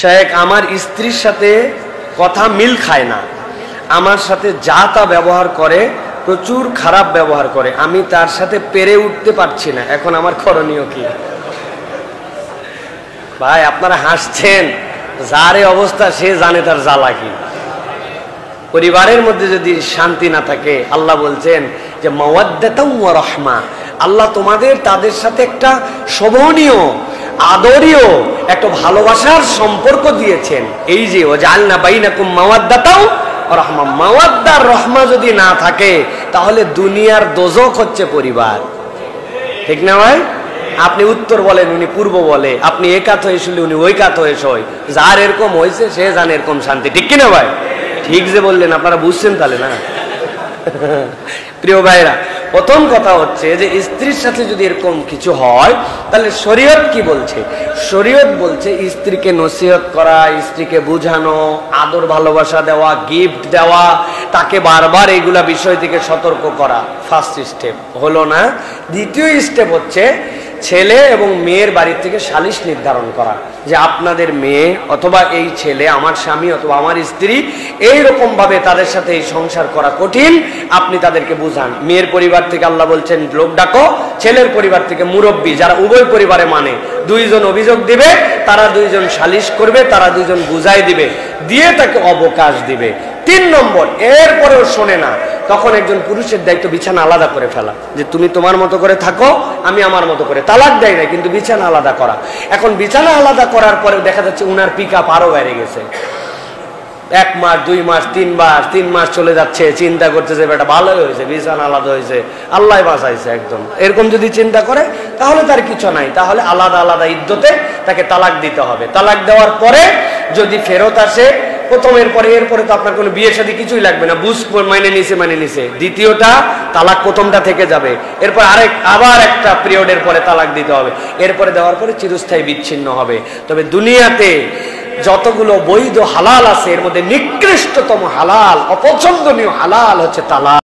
শেখ আমার স্ত্রীর সাথে কথা মিল খায় না, আমার সাথে যা তা ব্যবহার করে, প্রচুর খারাপ ব্যবহার করে, আমি তার সাথে পেরে উঠতে পারছি না, এখন আমার করণীয় কি? ভাই আপনারা হাসছেন, যার এই অবস্থা সে জানে তার জ্বালা কি। পরিবারের মধ্যে যদি শান্তি না থাকে, আল্লাহ বলছেন যে মাওয়াদ্দাতাও ওয়া রাহমা, আল্লাহ তোমাদের তাদের সাথে একটা শোভনীয় আদরীয় একটা ভালোবাসার সম্পর্ক দিয়েছেন। এই যে ওয়াজআলনা বাইনাকুম মাওয়াদ্দাতাও ওয়া রাহমা, মাওয়াদ্দার রহমা যদি না থাকে তাহলে দুনিয়ার দোজখ হচ্ছে পরিবার। ঠিক না ভাই? আপনি উত্তর বলেন, উনি পূর্ব বলে, আপনি এ কাত হয়ে শুনলে উনি ওই কাত হয়ে শোয়, যার এরকম হয়েছে সে জানে এরকম শান্তি। ঠিক কিনা ভাই? ঠিক যে বললেন, আপনারা বুঝছেন তাহলে না? প্রিয় ভাইরা, প্রথম কথা হচ্ছে যে স্ত্রীর সাথে যদি এরকম কিছু হয় তাহলে শরীয়ত কি বলছে? শরীয়ত বলছে স্ত্রীকে নসিহত করা, স্ত্রীকে বুঝানো, আদর ভালোবাসা দেওয়া, গিফট দেওয়া, তাকে বারবার এইগুলা বিষয় থেকে সতর্ক করা। ফার্স্ট স্টেপ হলো না। দ্বিতীয় স্টেপ হচ্ছে ছেলে এবং মেয়ের বাড়ি থেকে সালিশ নির্ধারণ করা যে আপনাদের মেয়ে অথবা এই ছেলে, আমার স্বামী অথবা আমার স্ত্রী, এইরকম ভাবে তাদের সাথে এই সংসার করা কঠিন, আপনি তাদেরকে বুঝান। মেয়ের পরিবার থেকে আল্লাহ বলছেন লোক ডাকো, ছেলের পরিবার থেকে মুরব্বী, যারা উভয় পরিবারে মানে, দুইজন অভিযোগ দিবে, তারা দুইজন সালিশ করবে, তারা দুইজন বুঝাই দিবে, দিয়ে তাকে অবকাশ দিবে। 3 নম্বর, এরপরেও শোনে না, তখন একজন পুরুষের দায়িত্ব বিছানা আলাদা করে ফেলা, যে তুমি তোমার মতো করে থাকো, আমি আমার মতো করে। তালাক দেয় না, কিন্তু বিছানা আলাদা করা। এখন বিছানা আলাদা করার পরেও দেখা যাচ্ছে উনার পিকআপ আরো বেড়ে গেছে। 1 মাস 2 মাস 3 মাস চলে যাচ্ছে, চিন্তা করতেছে বেটা ভালোই হয়েছে, বিছানা আলাদা হয়েছে, আল্লাহ বাঁচাইছে একদম। এরকম যদি চিন্তা করে তাহলে তার কিছু নাই, তাহলে আলাদা আলাদা ইদ্যতে তাকে তালাক দিতে হবে। তালাক দেওয়ার পরে যদি ফেরত আসে, প্রথমের পরে এরপরে তো আপনার কোনো বিয়ে শাদী কিছুই লাগবে না, বুঝ মানে নিছে। দ্বিতীয়টা তালাক প্রথমটা থেকে যাবে, এরপর আবার একটা পিরিয়ডের পরে তালাক দিতে হবে, এরপরে দেওয়ার পরে চিরস্থায়ী বিচ্ছিন্ন হবে। তবে দুনিয়াতে যতগুলো বৈধ হালাল আছে এর মধ্যে নিকৃষ্টতম হালাল, অপছন্দনীয় হালাল হচ্ছে তালাক।